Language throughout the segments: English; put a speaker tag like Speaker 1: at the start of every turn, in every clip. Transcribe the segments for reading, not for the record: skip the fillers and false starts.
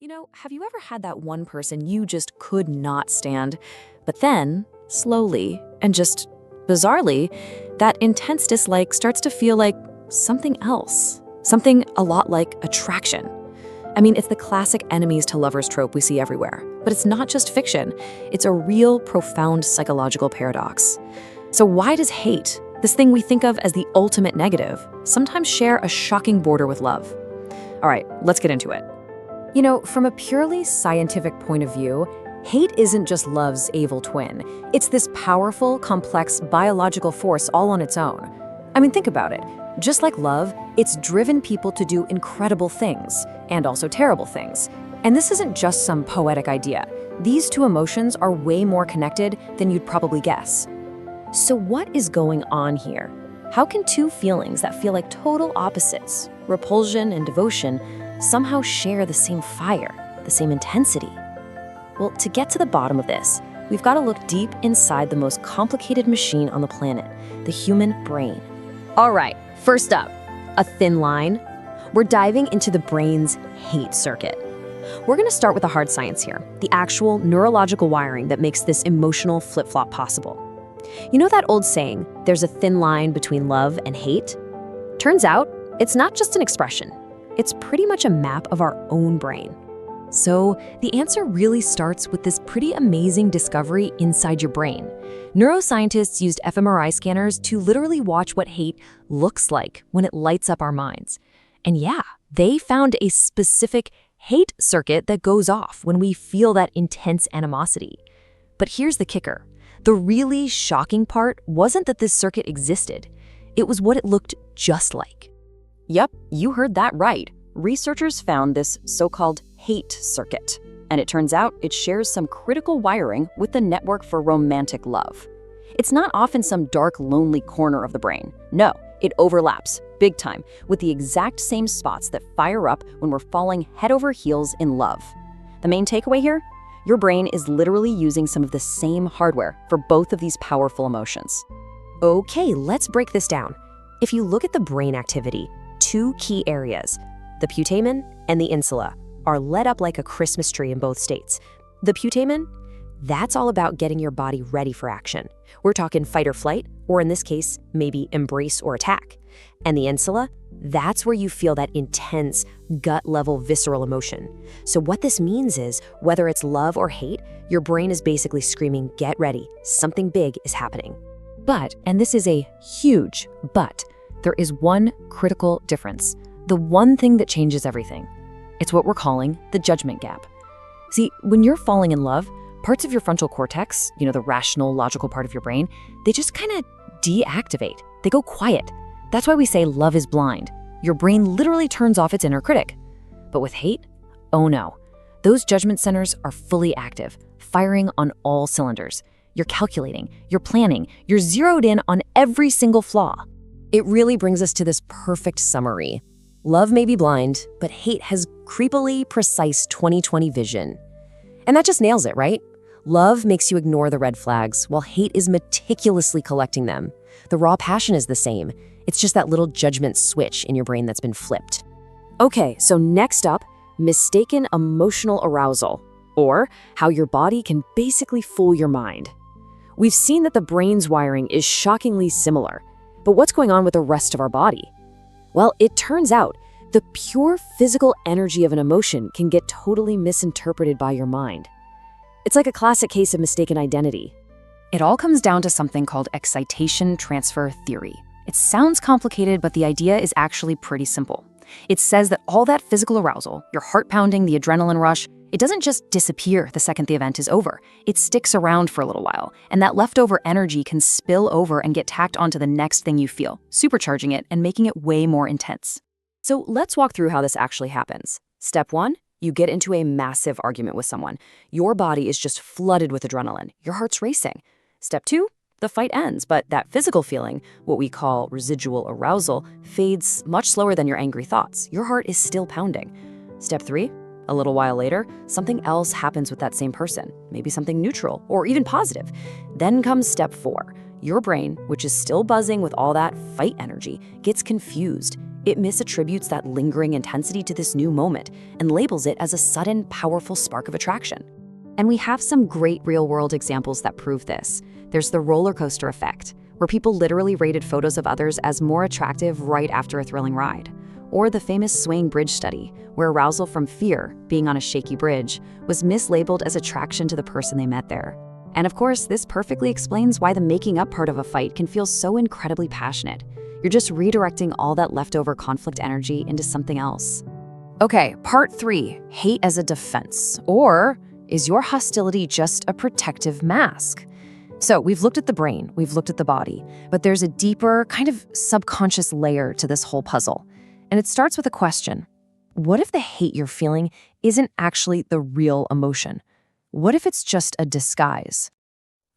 Speaker 1: Have you ever had that one person you just could not stand, but then, slowly and just bizarrely, that intense dislike starts to feel like something else, something a lot like attraction? I mean, it's the classic enemies to lovers trope we see everywhere, but it's not just fiction. It's a real, profound psychological paradox. So why does hate, this thing we think of as the ultimate negative, sometimes share a shocking border with love? All right, let's get into it. From a purely scientific point of view, hate isn't just love's evil twin. It's this powerful, complex biological force all on its own. I mean, think about it. Just like love, it's driven people to do incredible things, and also terrible things. And this isn't just some poetic idea. These two emotions are way more connected than you'd probably guess. So what is going on here? How can two feelings that feel like total opposites, repulsion and devotion, somehow share the same fire, the same intensity? Well, to get to the bottom of this, we've got to look deep inside the most complicated machine on the planet, the human brain. All right, first up, a thin line. We're diving into the brain's hate circuit. We're going to start with the hard science here, the actual neurological wiring that makes this emotional flip-flop possible. You know that old saying, there's a thin line between love and hate? Turns out, it's not just an expression. It's pretty much a map of our own brain. So the answer really starts with this pretty amazing discovery inside your brain. Neuroscientists used fMRI scanners to literally watch what hate looks like when it lights up our minds. And yeah, they found a specific hate circuit that goes off when we feel that intense animosity. But here's the kicker. The really shocking part wasn't that this circuit existed. It was what it looked just like. Yep, you heard that right. Researchers found this so-called hate circuit, and it turns out it shares some critical wiring with the network for romantic love. It's not often some dark, lonely corner of the brain. No, it overlaps, big time, with the exact same spots that fire up when we're falling head over heels in love. The main takeaway here? Your brain is literally using some of the same hardware for both of these powerful emotions. Okay, let's break this down. If you look at the brain activity, two key areas, the putamen and the insula, are lit up like a Christmas tree in both states. The putamen, that's all about getting your body ready for action. We're talking fight or flight, or in this case, maybe embrace or attack. And the insula, that's where you feel that intense, gut-level visceral emotion. So what this means is, whether it's love or hate, your brain is basically screaming, get ready, something big is happening. But, and this is a huge but, there is one critical difference. The one thing that changes everything. It's what we're calling the judgment gap. See, when you're falling in love, parts of your frontal cortex, the rational, logical part of your brain, they just kind of deactivate. They go quiet. That's why we say love is blind. Your brain literally turns off its inner critic. But with hate, oh no. Those judgment centers are fully active, firing on all cylinders. You're calculating, you're planning, you're zeroed in on every single flaw. It really brings us to this perfect summary. Love may be blind, but hate has creepily precise 20/20 vision. And that just nails it, right? Love makes you ignore the red flags, while hate is meticulously collecting them. The raw passion is the same. It's just that little judgment switch in your brain that's been flipped. Okay, so next up, mistaken emotional arousal, or how your body can basically fool your mind. We've seen that the brain's wiring is shockingly similar, but what's going on with the rest of our body? Well, it turns out the pure physical energy of an emotion can get totally misinterpreted by your mind. It's like a classic case of mistaken identity. It all comes down to something called excitation transfer theory. It sounds complicated, but the idea is actually pretty simple. It says that all that physical arousal, your heart pounding, the adrenaline rush, it doesn't just disappear the second the event is over. It sticks around for a little while, and that leftover energy can spill over and get tacked onto the next thing you feel, supercharging it and making it way more intense. So let's walk through how this actually happens. Step 1, you get into a massive argument with someone. Your body is just flooded with adrenaline. Your heart's racing. Step 2, the fight ends, but that physical feeling, what we call residual arousal, fades much slower than your angry thoughts. Your heart is still pounding. Step 3, a little while later, something else happens with that same person, maybe something neutral or even positive. Then comes step 4. Your brain, which is still buzzing with all that fight energy, gets confused. It misattributes that lingering intensity to this new moment and labels it as a sudden, powerful spark of attraction. And we have some great real-world examples that prove this. There's the roller coaster effect, where people literally rated photos of others as more attractive right after a thrilling ride. Or the famous swaying bridge study, where arousal from fear, being on a shaky bridge, was mislabeled as attraction to the person they met there. And of course, this perfectly explains why the making up part of a fight can feel so incredibly passionate. You're just redirecting all that leftover conflict energy into something else. Okay, part 3, hate as a defense. Or is your hostility just a protective mask? So we've looked at the brain, we've looked at the body, but there's a deeper, kind of subconscious layer to this whole puzzle. And it starts with a question. What if the hate you're feeling isn't actually the real emotion? What if it's just a disguise?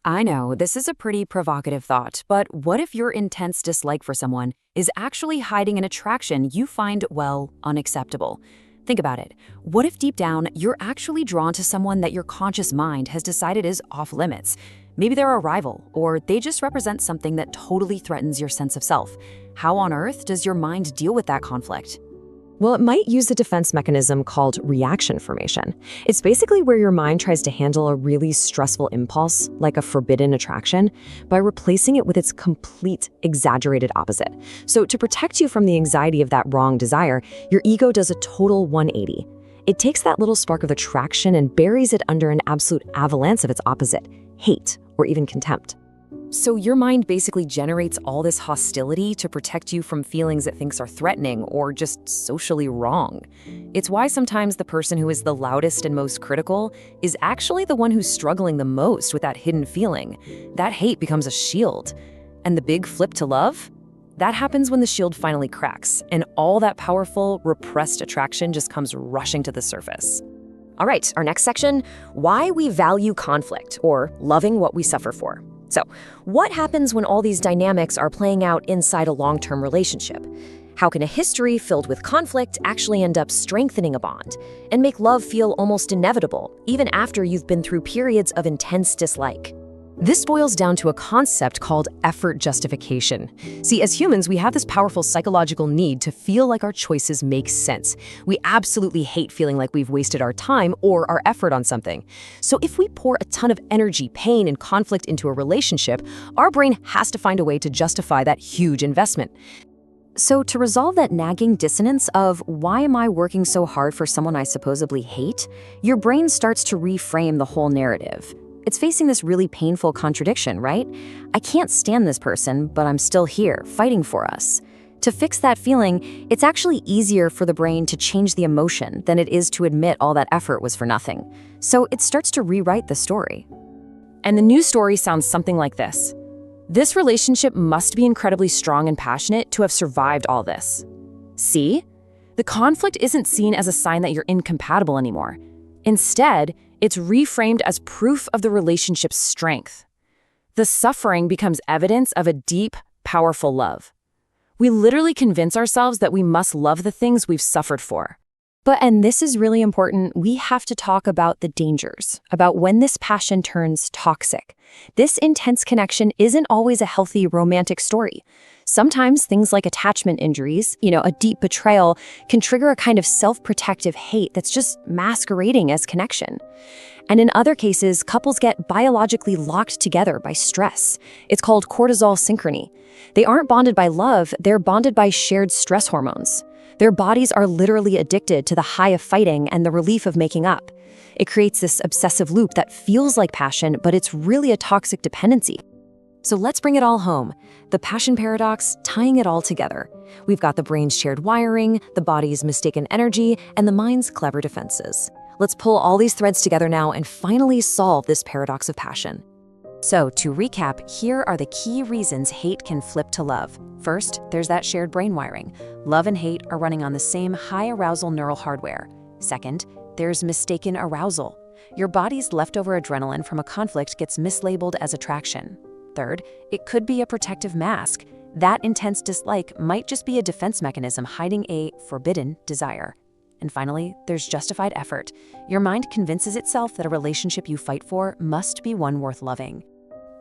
Speaker 1: I know, this is a pretty provocative thought, but what if your intense dislike for someone is actually hiding an attraction you find, well, unacceptable? Think about it. What if deep down, you're actually drawn to someone that your conscious mind has decided is off limits? Maybe they're a rival, or they just represent something that totally threatens your sense of self. How on earth does your mind deal with that conflict? Well, it might use a defense mechanism called reaction formation. It's basically where your mind tries to handle a really stressful impulse, like a forbidden attraction, by replacing it with its complete, exaggerated opposite. So to protect you from the anxiety of that wrong desire, your ego does a total 180. It takes that little spark of attraction and buries it under an absolute avalanche of its opposite, hate, or even contempt. So your mind basically generates all this hostility to protect you from feelings it thinks are threatening or just socially wrong. It's why sometimes the person who is the loudest and most critical is actually the one who's struggling the most with that hidden feeling. That hate becomes a shield. And the big flip to love? That happens when the shield finally cracks, and all that powerful, repressed attraction just comes rushing to the surface. All right, our next section, why we value conflict, or loving what we suffer for. So, what happens when all these dynamics are playing out inside a long-term relationship? How can a history filled with conflict actually end up strengthening a bond and make love feel almost inevitable, even after you've been through periods of intense dislike? This boils down to a concept called effort justification. See, as humans, we have this powerful psychological need to feel like our choices make sense. We absolutely hate feeling like we've wasted our time or our effort on something. So if we pour a ton of energy, pain, and conflict into a relationship, our brain has to find a way to justify that huge investment. So to resolve that nagging dissonance of why am I working so hard for someone I supposedly hate, your brain starts to reframe the whole narrative. It's facing this really painful contradiction, right? I can't stand this person, but I'm still here, fighting for us. To fix that feeling, it's actually easier for the brain to change the emotion than it is to admit all that effort was for nothing. So it starts to rewrite the story. And the new story sounds something like this. This relationship must be incredibly strong and passionate to have survived all this. See? The conflict isn't seen as a sign that you're incompatible anymore. Instead, it's reframed as proof of the relationship's strength. The suffering becomes evidence of a deep, powerful love. We literally convince ourselves that we must love the things we've suffered for. And this is really important, we have to talk about the dangers, about when this passion turns toxic. This intense connection isn't always a healthy romantic story. Sometimes things like attachment injuries, a deep betrayal, can trigger a kind of self-protective hate that's just masquerading as connection. And in other cases, couples get biologically locked together by stress. It's called cortisol synchrony. They aren't bonded by love, they're bonded by shared stress hormones. Their bodies are literally addicted to the high of fighting and the relief of making up. It creates this obsessive loop that feels like passion, but it's really a toxic dependency. So let's bring it all home. The passion paradox, tying it all together. We've got the brain's shared wiring, the body's mistaken energy, and the mind's clever defenses. Let's pull all these threads together now and finally solve this paradox of passion. So to recap, here are the key reasons hate can flip to love. First, there's that shared brain wiring. Love and hate are running on the same high arousal neural hardware. Second, there's mistaken arousal. Your body's leftover adrenaline from a conflict gets mislabeled as attraction. Third, it could be a protective mask. That intense dislike might just be a defense mechanism hiding a forbidden desire. And finally, there's justified effort. Your mind convinces itself that a relationship you fight for must be one worth loving.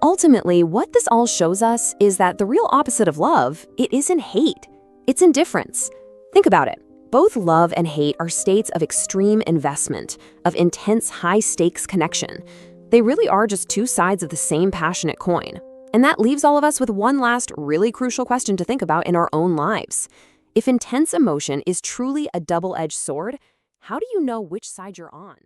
Speaker 1: Ultimately, what this all shows us is that the real opposite of love, it isn't hate.
Speaker 2: It's indifference. Think about it. Both love and hate are states of extreme investment, of intense high-stakes connection. They really are just two sides of the same passionate coin. And that leaves all of us with one last really crucial question to think about in our own lives. If intense emotion is truly a double-edged sword, how do you know which side you're on?